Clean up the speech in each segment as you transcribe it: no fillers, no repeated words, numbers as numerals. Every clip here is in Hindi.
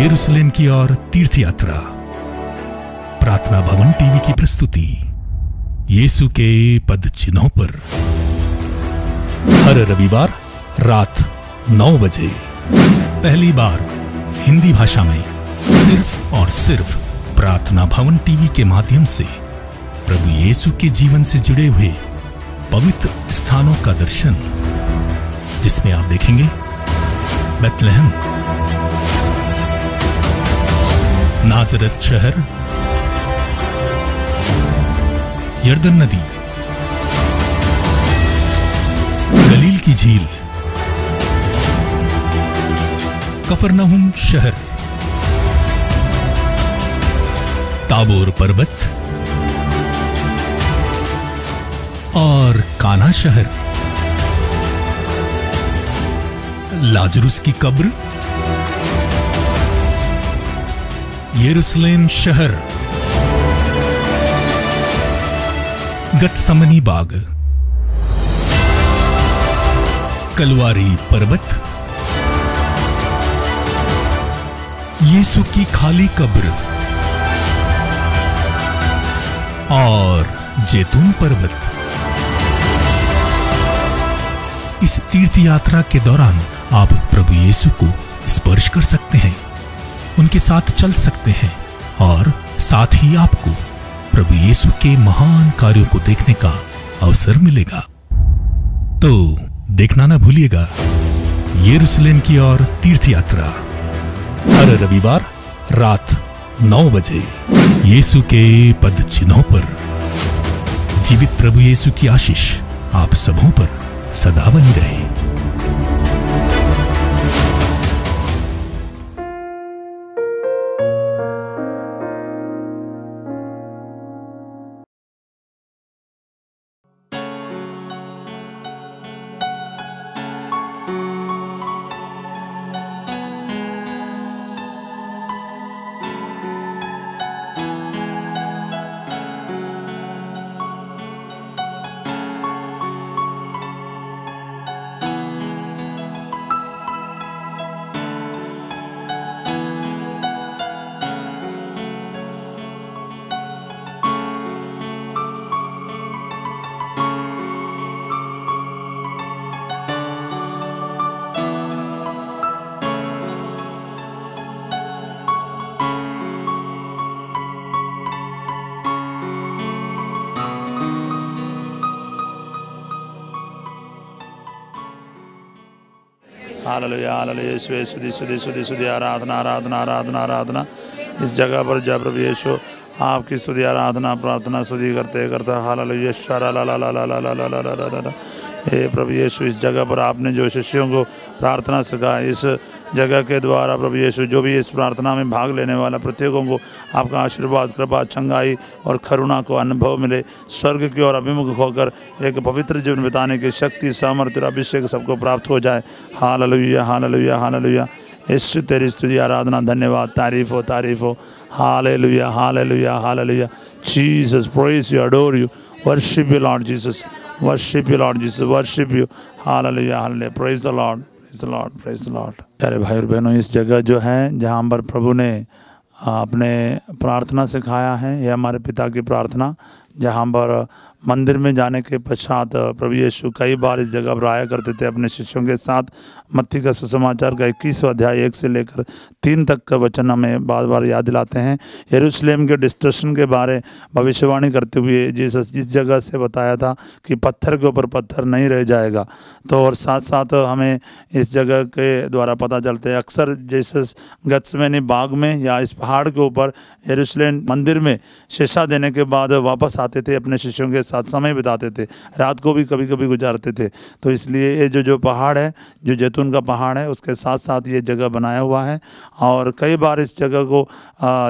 यरूशलेम की ओर तीर्थ यात्रा। प्रार्थना भवन टीवी की प्रस्तुति यीशु के पद चिन्हों पर हर रविवार रात 9 बजे पहली बार हिंदी भाषा में सिर्फ और सिर्फ प्रार्थना भवन टीवी के माध्यम से प्रभु यीशु के जीवन से जुड़े हुए पवित्र स्थानों का दर्शन, जिसमें आप देखेंगे बेथलेहम, नाजरत शहर, यरदन नदी, गलील की झील, कफरनहूम शहर, ताबोर पर्वत और काना शहर, लाजरुस की कब्र, यरूशलेम शहर, गतसमनी बाग, कलवारी पर्वत, यीशु की खाली कब्र और जैतून पर्वत। इस तीर्थ यात्रा के दौरान आप प्रभु यीशु को स्पर्श कर सकते हैं, उनके साथ चल सकते हैं और साथ ही आपको प्रभु यीशु के महान कार्यों को देखने का अवसर मिलेगा। तो देखना ना भूलिएगा यरूशलेम की ओर तीर्थ यात्रा हर रविवार रात 9 बजे यीशु के पद चिन्हों पर। जीवित प्रभु यीशु की आशीष आप सबों पर सदा बनी रहे। हालेलुया हालेलुया, यीशु स्तुति स्तुति स्तुति स्तुति, आराधना आराधना आराधना आराधना। इस जगह पर जय प्रभु यीशु आपकी स्तुति आराधना प्रार्थना स्तुति करते करते हालेलुया शरा ला ला ला ला ला ला ला ला ला ला ला। हे प्रभु यीशु, इस जगह पर आपने जो शिष्यों को प्रार्थना सिखाई, इस जगह के द्वारा प्रभु यीशु जो भी इस प्रार्थना में भाग लेने वाला प्रत्येकों को आपका आशीर्वाद कृपा चंगाई और करुणा को अनुभव मिले। स्वर्ग की ओर अभिमुख होकर एक पवित्र जीवन बिताने की शक्ति सामर्थ्य और अभिषेक सबको प्राप्त हो जाए। Hallelujah hallelujah hallelujah. यीशु तेरी स्तुति आराधना धन्यवाद तारीफ हो hallelujah hallelujah hallelujah. Jesus praise you, adore you, worship you Lord Jesus, worship you Lord Jesus, worship you. Hallelujah hallelujah, praise the Lord, praise the Lord, praise the Lord. प्यारे भाई और बहनों, इस जगह जो है जहाँ पर प्रभु ने अपने प्रार्थना सिखाया है, यह हमारे पिता की प्रार्थना, जहाँ पर मंदिर में जाने के पश्चात प्रभु यीशु कई बार इस जगह पर आया करते थे अपने शिष्यों के साथ। मत्ती का सुसमाचार का 21वां अध्याय 1 से लेकर 3 तक का वचन हमें बार बार याद दिलाते हैं। यरूशलेम के डिस्ट्रक्शन के बारे भविष्यवाणी करते हुए जीसस जिस जगह से बताया था कि पत्थर के ऊपर पत्थर नहीं रह जाएगा, तो और साथ साथ हमें इस जगह के द्वारा पता चलते हैं अक्सर जीसस गतसमनी बाग में या इस पहाड़ के ऊपर यरूशलेम मंदिर में शिक्षा देने के बाद वापस आते थे, अपने शिष्यों के साथ समय बिताते थे, रात को भी कभी कभी गुजारते थे। तो इसलिए ये जो पहाड़ है, जो जैतून का पहाड़ है, उसके साथ साथ ये जगह बनाया हुआ है। और कई बार इस जगह को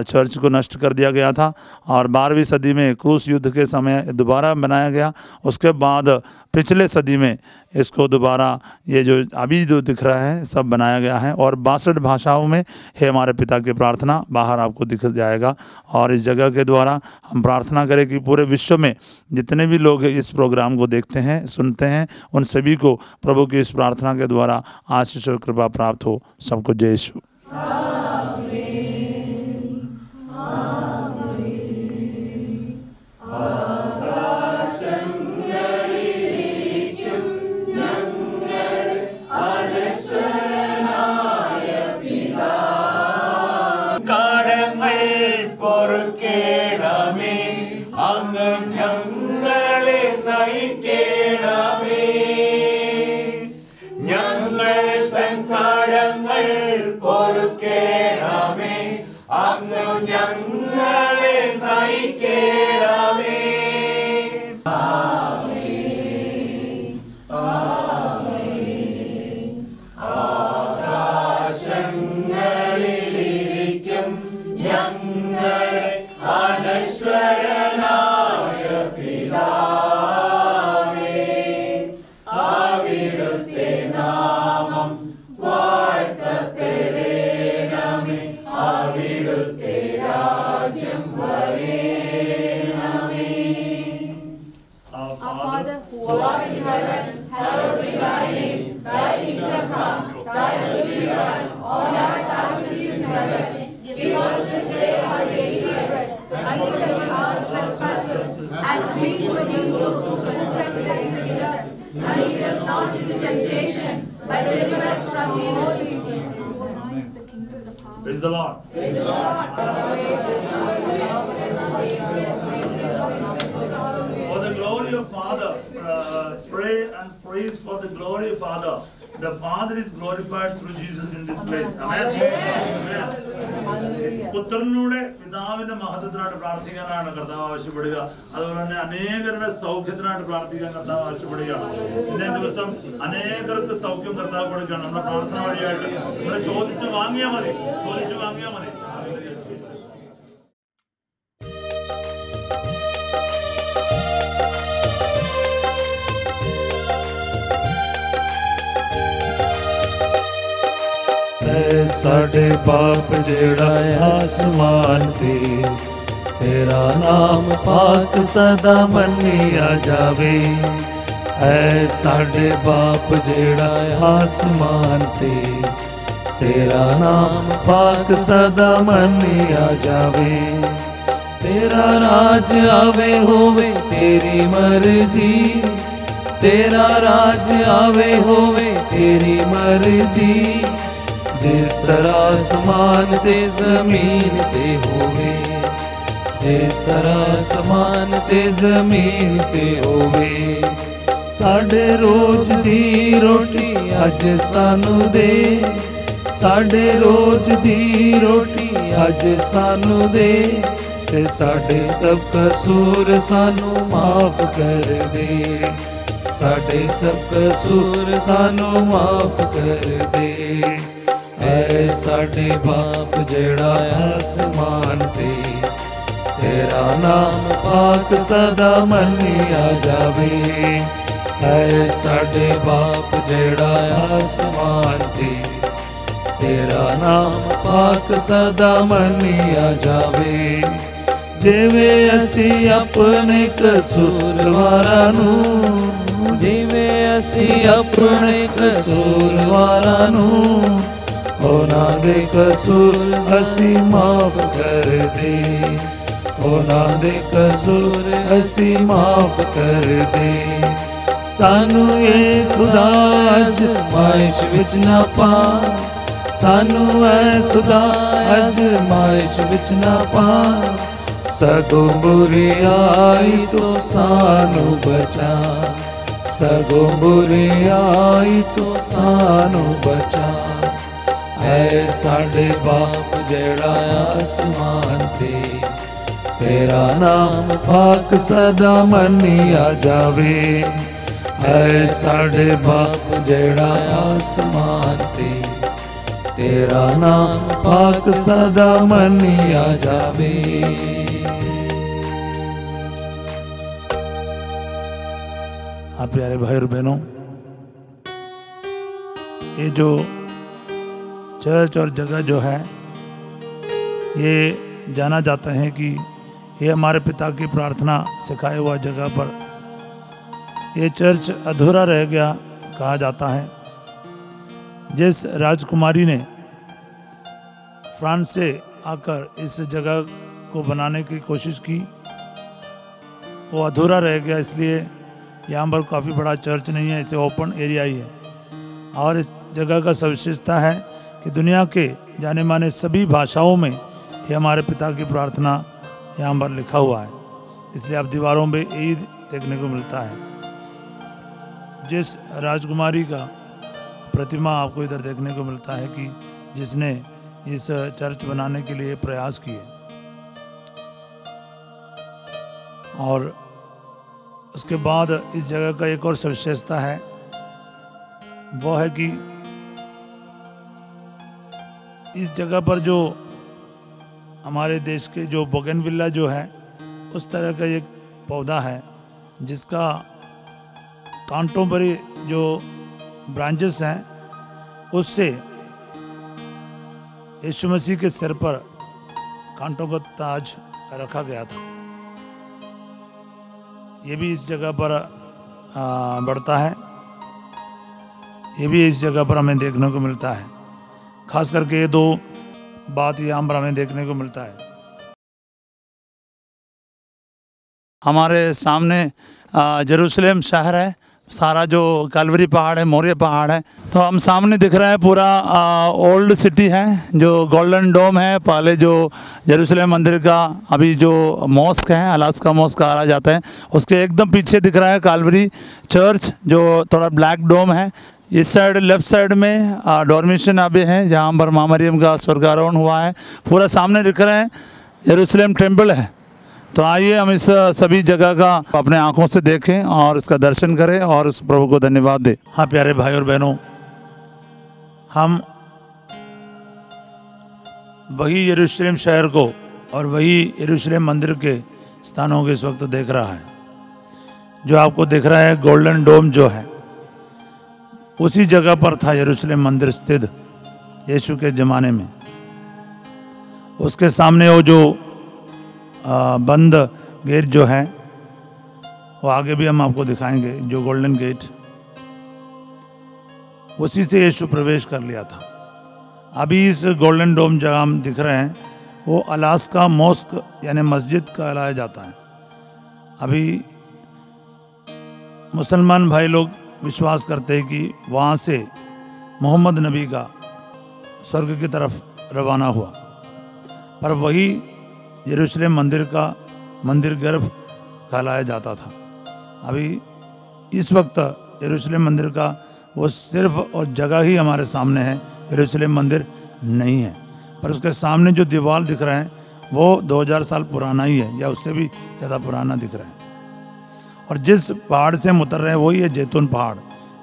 चर्च को नष्ट कर दिया गया था और 12वीं सदी में क्रूस युद्ध के समय दोबारा बनाया गया। उसके बाद पिछले सदी में इसको दोबारा ये जो अभी जो दिख रहा है सब बनाया गया है और 62 भाषाओं में है हमारे पिता की प्रार्थना बाहर आपको दिख जाएगा। और इस जगह के द्वारा हम प्रार्थना करें कि पूरे विश्व में जितने भी लोग इस प्रोग्राम को देखते हैं सुनते हैं उन सभी को प्रभु की इस प्रार्थना के द्वारा आशीष और कृपा प्राप्त हो। सबको जय यीशु। Praise the Lord. Praise the Lord. For the glory of Father, pray and praise for the glory of Father. The Father is glorified through Jesus in this place. Amen. പുത്രനിലൂടെ പിതാവിന്റെ മഹത്വത്തിനായിട്ട് പ്രാർത്ഥിക്കാനാണ് കർത്താവ് ആവശ്യപ്പെടുക. അതുപോലെ തന്നെ അനേകരുടെ സൗഖ്യത്തിനായിട്ട് പ്രാർത്ഥിക്കാൻ കർത്താവ് ആവശ്യപ്പെടുകയാണ്. ഇന്നേ ദിവസം അനേകർക്ക് സൗഖ്യം കർത്താവ് കൊടുക്കുകയാണ്. നമ്മുടെ പ്രാർത്ഥന വഴിയായിട്ട് ഇവിടെ ചോദിച്ചു വാങ്ങിയാൽ മതി. साडे बाप जेड़ा आसमान ते तेरा नाम पाक सदा मन्निया जावे। ऐ साडे बाप जेड़ा आसमान ते तेरा नाम पाक सदा मन्निया जावे। तेरा राज आवे होवे तेरी मर्जी, तेरा राज आवे होवे तेरी मर्जी। जिस तरह आसमान ते जमीन ते होवे, जिस तरह आसमान ते जमीन ते होवे। साडे रोज दी रोटी अज सानू दे, साडे रोज दी रोटी अज सानू दे। ते साडे सब कसूर सानू माफ कर दे, साडे सब कसूर सानू माफ कर दे। ऐ साडे बाप जेड़ा आसमान ते तेरा नाम पाक सदा मन्निया जावे। ऐ साडे बाप जेड़ा आसमान ते तेरा नाम पाक सदा मन्निया जावे। जिवें असी अपने कसूरवारां नूं, जिवें असी अपने कसूरवारां नूं उन्हां दे कसूर असी माफ कर दे, उन्हां दे कसूर असी माफ कर दे। सानू ए खुदा अजमाइश विच ना पा, सानू ए खुदा अजमाइश विच ना पा। सगों बुराई तो सानू बचा, सगों बुराई तो सानू बचा। ऐ साडे बाप जेड़ा आसमान ते तेरा नाम पाक सदा मन्निया जावे। ऐ साडे बाप जेड़ा आसमान ते तेरा नाम पाक सदा मन्निया जावे। हाँ प्यारे भाई और बहनों, ये जो चर्च और जगह जो है ये जाना जाता है कि ये हमारे पिता की प्रार्थना सिखाए हुआ जगह पर ये चर्च अधूरा रह गया कहा जाता है। जिस राजकुमारी ने फ्रांस से आकर इस जगह को बनाने की कोशिश की, वो अधूरा रह गया। इसलिए यहाँ पर काफ़ी बड़ा चर्च नहीं है, इसे ओपन एरिया ही है। और इस जगह का सविशेषता है कि दुनिया के जाने माने सभी भाषाओं में ये हमारे पिता की प्रार्थना यहाँ पर लिखा हुआ है। इसलिए आप दीवारों पे ईद देखने को मिलता है। जिस राजकुमारी का प्रतिमा आपको इधर देखने को मिलता है कि जिसने इस चर्च बनाने के लिए प्रयास किए। और उसके बाद इस जगह का एक और सविशेषता है, वो है कि इस जगह पर जो हमारे देश के जो बोगनविला जो है, उस तरह का एक पौधा है जिसका कांटों पर जो ब्रांचेस हैं, उससे यीशु मसीह के सिर पर कांटों का ताज रखा गया था। ये भी इस जगह पर बढ़ता है, ये भी इस जगह पर हमें देखने को मिलता है। खास करके ये दो बात यहाँ पर हमें देखने को मिलता है। हमारे सामने जेरूशलेम शहर है, सारा जो कैलवरी पहाड़ है, मोरिया पहाड़ है। तो हम सामने दिख रहा है पूरा ओल्ड सिटी है, जो गोल्डन डोम है। पहले जो जेरूशलेम मंदिर का अभी जो मॉस्क है, अलास्का मॉस्क कहा जाता है, उसके एकदम पीछे दिख रहा है कैलवरी चर्च, जो थोड़ा ब्लैक डोम है। इस साइड लेफ्ट साइड में डॉर्मेशन अभी है, जहाँ पर माँ मरियम का स्वर्गारोहण हुआ है। पूरा सामने दिख रहा है जेरूशलेम टेम्पल है। तो आइए हम इस सभी जगह का अपने आंखों से देखें और इसका दर्शन करें और उस प्रभु को धन्यवाद दें। हाँ प्यारे भाई और बहनों, हम वही यरूशलेम शहर को और वही यरूशलेम मंदिर के स्थानों को इस वक्त देख रहा है। जो आपको दिख रहा है गोल्डन डोम जो है, उसी जगह पर था यरूशलेम मंदिर स्थित यीशु के ज़माने में। उसके सामने वो जो बंद गेट जो है, वो आगे भी हम आपको दिखाएंगे, जो गोल्डन गेट, उसी से यीशु प्रवेश कर लिया था। अभी इस गोल्डन डोम जगह हम दिख रहे हैं, वो अलास्का मॉस्क यानी मस्जिद कहलाया जाता है। अभी मुसलमान भाई लोग विश्वास करते हैं कि वहाँ से मोहम्मद नबी का स्वर्ग की तरफ रवाना हुआ, पर वही यरूशलेम मंदिर का मंदिर गर्भ कहलाया जाता था। अभी इस वक्त यरूशलेम मंदिर का वो सिर्फ और जगह ही हमारे सामने है, यरूशलेम मंदिर नहीं है। पर उसके सामने जो दीवार दिख रहा है वो 2000 साल पुराना ही है, या उससे भी ज़्यादा पुराना दिख रहा है। और जिस पहाड़ से हम उतर रहे हैं वही है जैतून पहाड़,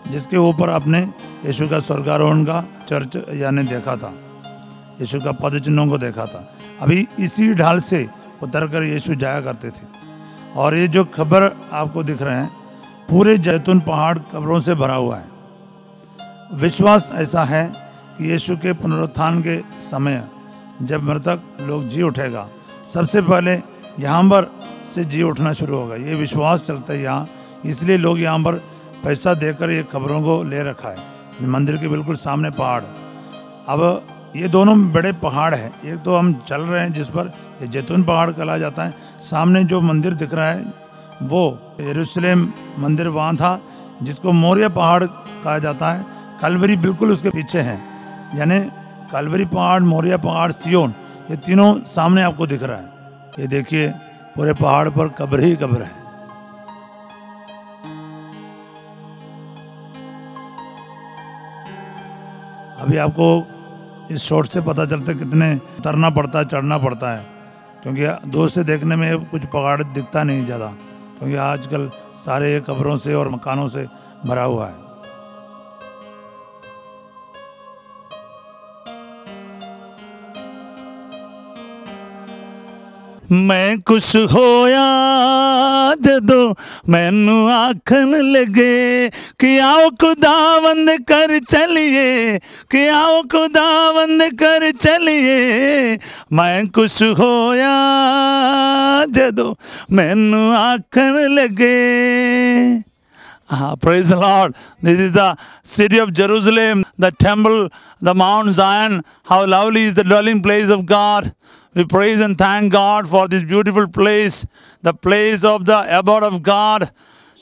जिसके ऊपर आपने यीशु का स्वर्गारोहण का चर्च यानी देखा था, यीशु का पद चिन्हों को देखा था। अभी इसी ढाल से उतरकर यीशु जाया करते थे। और ये जो खबर आपको दिख रहे हैं, पूरे जैतून पहाड़ कब्रों से भरा हुआ है। विश्वास ऐसा है कि यीशु के पुनरुत्थान के समय जब मृतक लोग जी उठेगा, सबसे पहले यहाँ पर से जी उठना शुरू होगा। ये विश्वास चलता है यहाँ, इसलिए लोग यहाँ पर पैसा देकर ये खबरों को ले रखा है। मंदिर के बिल्कुल सामने पहाड़। अब ये दोनों बड़े पहाड़ हैं। एक तो हम चल रहे हैं जिस पर ये जैतून पहाड़ कहा जाता है, सामने जो मंदिर दिख रहा है वो यरूशलेम मंदिर वहाँ था, जिसको मोरिया पहाड़ कहा जाता है। कैलवरी बिल्कुल उसके पीछे है, यानी कैलवरी पहाड़, मोरिया पहाड़, सियोन, ये तीनों सामने आपको दिख रहा है। ये देखिए पूरे पहाड़ पर कब्र ही कब्र है। अभी आपको इस शॉट से पता चलता है कितने उतरना पड़ता है, चढ़ना पड़ता है, क्योंकि दूर से देखने में कुछ पहाड़ दिखता नहीं ज़्यादा, क्योंकि आजकल सारे कब्रों से और मकानों से भरा हुआ है। मैं खुश होया जदों मैनू आखन लगे कि आओ खुदावंद कर चलिए, कि आओ खुदावंद कर चलिए। मैं खुश होया जदों मैनू आखन लगे, Praise the Lord. This is the city of Jerusalem, the temple, the Mount Zion. How lovely is the dwelling place of God. We praise and thank God for this beautiful place, the place of the abode of God,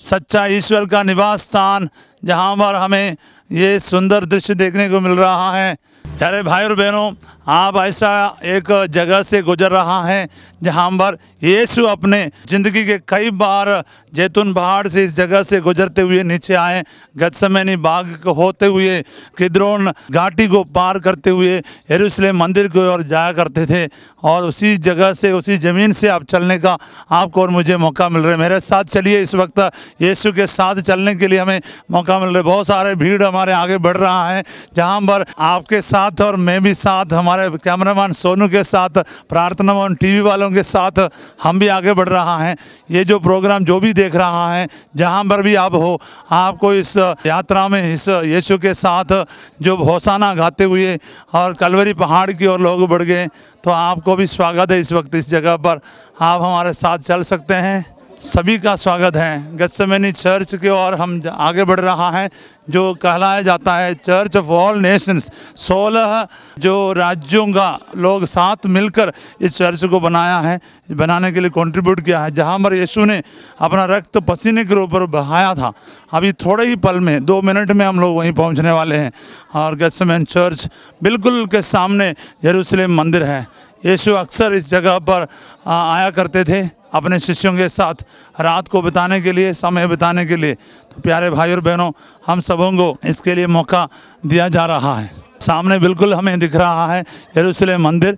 सच्चा ईश्वर का निवास स्थान, जहाँ पर हमें ये सुंदर दृश्य देखने को मिल रहा है। प्यारे भाई और बहनों, आप ऐसा एक जगह से गुजर रहा है जहाँ पर यीशु अपने ज़िंदगी के कई बार जैतून पहाड़ से इस जगह से गुजरते हुए नीचे आए, गतसमनी बाग को होते हुए किद्रोन घाटी को पार करते हुए यरूशलेम मंदिर की ओर जाया करते थे। और उसी जगह से, उसी ज़मीन से आप चलने का आपको और मुझे मौका मिल रहा है। मेरे साथ चलिए, इस वक्त यीशु के साथ चलने के लिए हमें मौका मिल रहा है। बहुत सारे भीड़ हमारे आगे बढ़ रहा है, जहाँ पर आपके साथ और मैं भी साथ, हमारे कैमरामैन सोनू के साथ, प्रार्थना भवन टीवी वालों के साथ हम भी आगे बढ़ रहा हैं। ये जो प्रोग्राम जो भी देख रहा है, जहाँ पर भी आप हो, आपको इस यात्रा में इस यीशु के साथ जो होसाना गाते हुए और कलवरी पहाड़ की ओर लोग बढ़ गए, तो आपको भी स्वागत है। इस वक्त इस जगह पर आप हमारे साथ चल सकते हैं। सभी का स्वागत है। गतसमनी चर्च की ओर हम आगे बढ़ रहा है, जो कहलाया जाता है चर्च ऑफ ऑल नेशंस। 16 जो राज्यों का लोग साथ मिलकर इस चर्च को बनाया है, बनाने के लिए कंट्रीब्यूट किया है, जहाँ पर यीशु ने अपना रक्त पसीने के ऊपर बहाया था। अभी थोड़े ही पल में, 2 मिनट में हम लोग वहीं पहुँचने वाले हैं। और गतसमनी चर्च बिल्कुल के सामने यरूशलेम मंदिर है। यीशु अक्सर इस जगह पर आया करते थे अपने शिष्यों के साथ रात को बिताने के लिए, समय बिताने के लिए। तो प्यारे भाई और बहनों, हम सबों को इसके लिए मौका दिया जा रहा है। सामने बिल्कुल हमें दिख रहा है यरूशलेम मंदिर।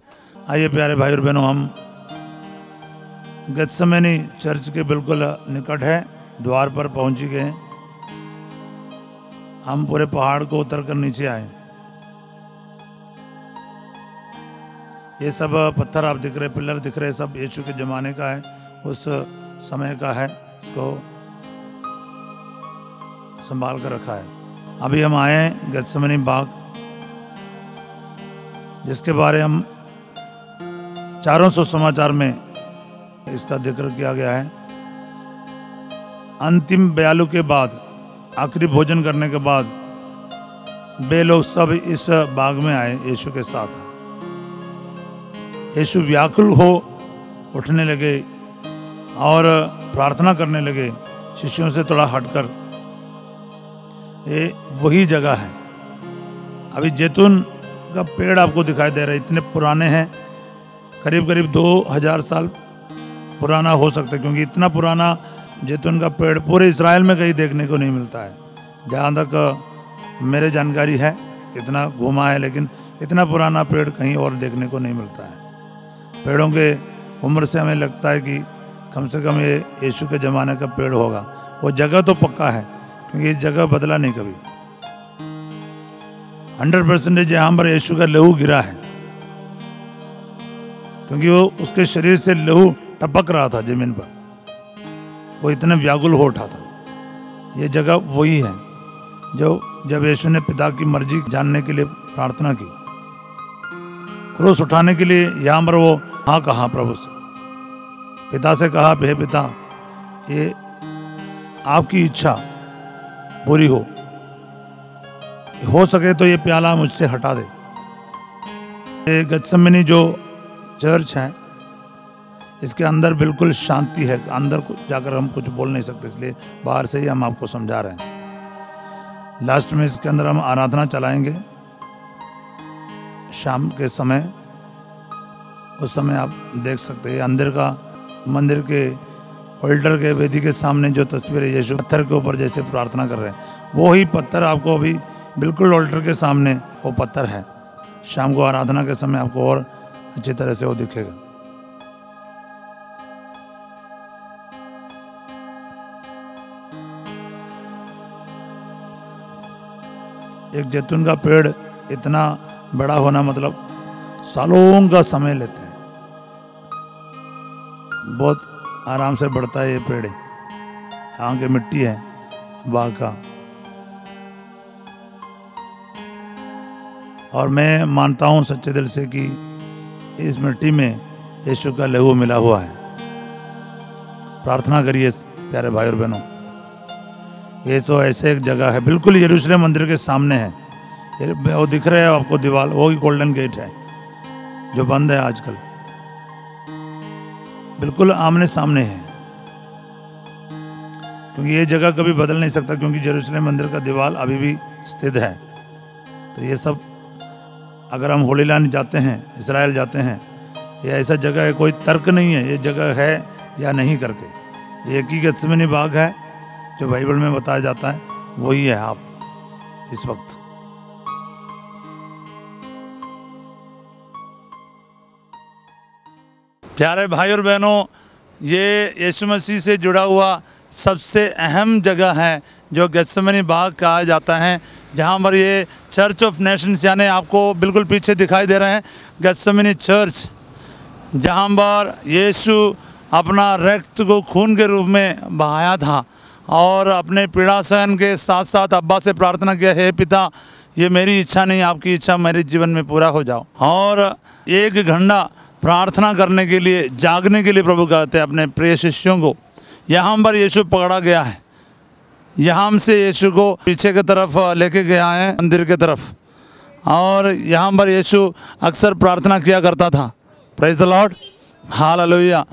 आइए प्यारे भाई और बहनों, हम गतसमनी चर्च के बिल्कुल निकट है, द्वार पर पहुंच गए। हम पूरे पहाड़ को उतर कर नीचे आए। ये सब पत्थर आप दिख रहे, पिलर दिख रहे, सब यीशु के ज़माने का है, उस समय का है। इसको संभाल कर रखा है। अभी हम आए हैं गतसमनी बाग, जिसके बारे हम चारों सुसमाचार में इसका जिक्र किया गया है। अंतिम बयालू के बाद, आखिरी भोजन करने के बाद वे लोग सब इस बाग में आए यीशु के साथ। यीशु व्याकुल हो उठने लगे और प्रार्थना करने लगे, शिष्यों से थोड़ा हटकर। ये वही जगह है। अभी जैतून का पेड़ आपको दिखाई दे रहा है, इतने पुराने हैं, करीब करीब 2000 साल पुराना हो सकता है, क्योंकि इतना पुराना जैतून का पेड़ पूरे इजराइल में कहीं देखने को नहीं मिलता है। जहाँ तक मेरे जानकारी है, इतना घुमा है, लेकिन इतना पुराना पेड़ कहीं और देखने को नहीं मिलता है। पेड़ों के उम्र से हमें लगता है कि कम से कम ये यीशु के ज़माने का पेड़ होगा। वो जगह तो पक्का है, क्योंकि इस जगह बदला नहीं कभी। 100% यहाँ पर यीशु का लहू गिरा है, क्योंकि वो उसके शरीर से लहू टपक रहा था जमीन पर। वो इतना व्याकुल हो उठा था। ये जगह वही है जो जब यीशु ने पिता की मर्जी जानने के लिए प्रार्थना की, क्रूस उठाने के लिए, यहाँ पर वो हाँ कहा प्रभु से, पिता से कहा, हे पिता, ये आपकी इच्छा पूरी हो सके तो ये प्याला मुझसे हटा दे। ये गतसमनी जो चर्च है, इसके अंदर बिल्कुल शांति है। अंदर जाकर हम कुछ बोल नहीं सकते, इसलिए बाहर से ही हम आपको समझा रहे हैं। लास्ट में इसके अंदर हम आराधना चलाएंगे शाम के समय। उस समय आप देख सकते हैं अंदर का, मंदिर के ऑल्टर के वेदी के सामने जो तस्वीर है, यीशु पत्थर के ऊपर जैसे प्रार्थना कर रहे हैं, वो ही पत्थर आपको अभी बिल्कुल ऑल्टर के सामने वो पत्थर है। शाम को आराधना के समय आपको और अच्छी तरह से वो दिखेगा। एक जैतून का पेड़ इतना बड़ा होना मतलब सालों का समय लेते हैं। बहुत आराम से बढ़ता है ये पेड़। यहाँ की मिट्टी है बाग का, और मैं मानता हूँ सच्चे दिल से कि इस मिट्टी में यीशु का लहू मिला हुआ है। प्रार्थना करिए प्यारे भाई और बहनों। ये तो ऐसे एक जगह है, बिल्कुल यरूशलेम मंदिर के सामने है। वो दिख रहा है आपको दीवार, वो ही गोल्डन गेट है जो बंद है आजकल, बिल्कुल आमने सामने है। क्योंकि ये जगह कभी बदल नहीं सकता, क्योंकि यरूशलेम मंदिर का दीवार अभी भी स्थित है। तो ये सब अगर हम होली लैंड जाते हैं, इजराइल जाते हैं, ये ऐसा जगह है, कोई तर्क नहीं है ये जगह है या नहीं करके। ये एक ही गेत्सेमनी बाग है जो बाइबल में बताया जाता है, वही है आप इस वक्त। प्यारे भाई और बहनों, ये यीशु मसीह से जुड़ा हुआ सबसे अहम जगह है जो गेत्सेमनी बाग कहा जाता है, जहाँ पर ये चर्च ऑफ नेशंस, यानी आपको बिल्कुल पीछे दिखाई दे रहे हैं गेत्सेमनी चर्च, जहाँ पर यीशु अपना रक्त को खून के रूप में बहाया था और अपने पीड़ा सहन के साथ साथ अब्बा से प्रार्थना किया, हे पिता, ये मेरी इच्छा नहीं आपकी इच्छा मेरे जीवन में पूरा हो जाओ। और 1 घंटा प्रार्थना करने के लिए, जागने के लिए प्रभु कहते हैं अपने प्रिय शिष्यों को। यहाँ पर यीशु पकड़ा गया है, यहाँ से यीशु को पीछे की तरफ लेके गया है मंदिर की तरफ, और यहाँ पर यीशु अक्सर प्रार्थना किया करता था। Praise the Lord, hallelujah.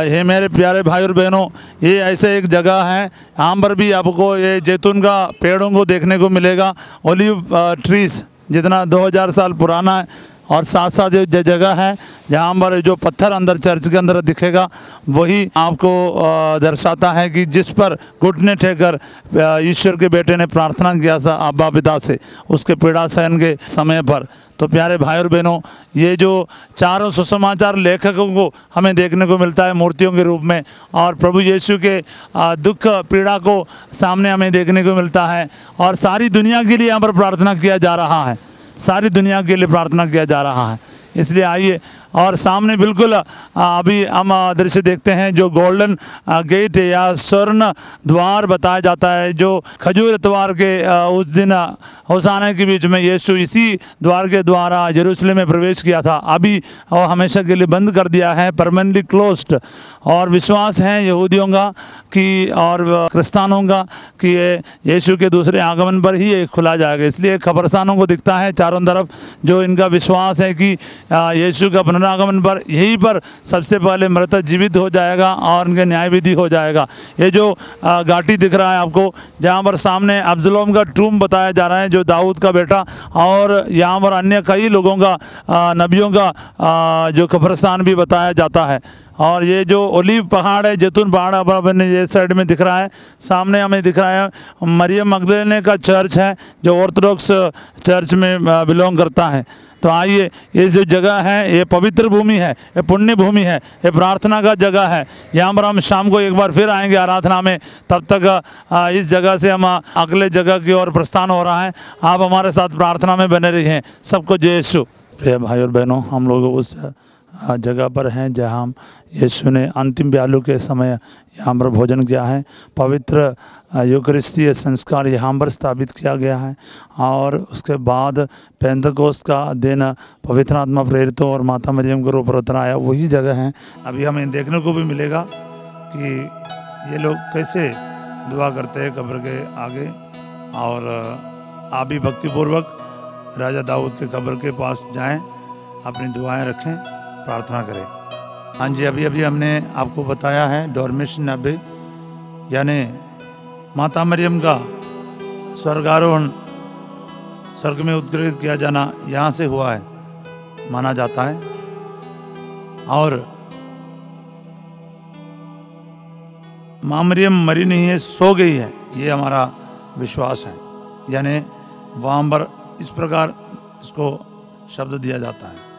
ये मेरे प्यारे भाई और बहनों, ये ऐसे एक जगह है, यहाँ पर भी आपको ये जैतून का पेड़ों को देखने को मिलेगा, ओलिव ट्रीज जितना 2000 साल पुराना है। और साथ साथ ये जगह है जहाँ पर जो पत्थर अंदर चर्च के अंदर दिखेगा, वही आपको दर्शाता है कि जिस पर घुटने टेकर ईश्वर के बेटे ने प्रार्थना किया था अब्बा पिता से, उसके पीड़ा सहन के समय पर। तो प्यारे भाई और बहनों, ये जो चारों सुसमाचार लेखकों को हमें देखने को मिलता है मूर्तियों के रूप में, और प्रभु यीशु के दुख पीड़ा को सामने हमें देखने को मिलता है, और सारी दुनिया के लिए यहाँ पर प्रार्थना किया जा रहा है, सारी दुनिया के लिए प्रार्थना किया जा रहा है। इसलिए आइए, और सामने बिल्कुल अभी हम दृश्य देखते हैं जो गोल्डन गेट या स्वर्ण द्वार बताया जाता है, जो खजूर इतवार के उस दिन होसाना के बीच में यीशु इसी द्वार के द्वारा यरूशलेम में प्रवेश किया था। अभी वो हमेशा के लिए बंद कर दिया है, परमानेंटली क्लोज्ड। और विश्वास है यहूदियों का कि और क्रिस्तानों का कि ये यीशु के दूसरे आगमन पर ही ये खुला जाएगा। इसलिए खबरस्तानों को दिखता है चारों तरफ, जो इनका विश्वास है कि यीशु का पुनरागमन पर यहीं पर सबसे पहले मृतक जीवित हो जाएगा और उनके न्याय विधि हो जाएगा। ये जो घाटी दिख रहा है आपको, जहाँ पर सामने अब्सलोम का टूम बताया जा रहा है, जो दाऊद का बेटा, और यहाँ पर अन्य कई लोगों का, नबियों का जो कब्रिस्तान भी बताया जाता है। और ये जो ओलिव पहाड़ है, जैतून पहाड़ अब ये साइड में दिख रहा है, सामने हमें दिख रहा है मरियम मगदलेने का चर्च है, जो ऑर्थोडॉक्स चर्च में बिलोंग करता है। तो आइए, ये जो जगह है ये पवित्र भूमि है, ये पुण्य भूमि है, ये प्रार्थना का जगह है। यहाँ पर हम शाम को एक बार फिर आएंगे आराधना में। तब तक इस जगह से हम अगले जगह की ओर प्रस्थान हो रहा है। आप हमारे साथ प्रार्थना में बने रहिए। सबको जय यीशु। प्रिय भाई और बहनों, हम लोग उस जगह पर हैं जहाँ यीशु ने अंतिम ब्यालू के समय यहाँ पर भोजन किया है। पवित्र यूकरिस्तीय संस्कार यहाँ पर स्थापित किया गया है, और उसके बाद पेंतकोस्त का दिन पवित्र आत्मा प्रेरितों और माता मरियम के ऊपर उतर आया, वही जगह है। अभी हमें देखने को भी मिलेगा कि ये लोग कैसे दुआ करते हैं कब्र के आगे, और आप भी भक्तिपूर्वक राजा दाऊद के कब्र के पास जाएं, अपनी दुआएं रखें, प्रार्थना करें। हाँ जी, अभी हमने आपको बताया है डोरमेशन अभी, यानी माता मरियम का स्वर्गारोहण, स्वर्ग में उत्ग्रहित किया जाना यहाँ से हुआ है माना जाता है। और माँ मरियम मरी नहीं है, सो गई है, ये हमारा विश्वास है। यानी वहाँ पर इस प्रकार इसको शब्द दिया जाता है।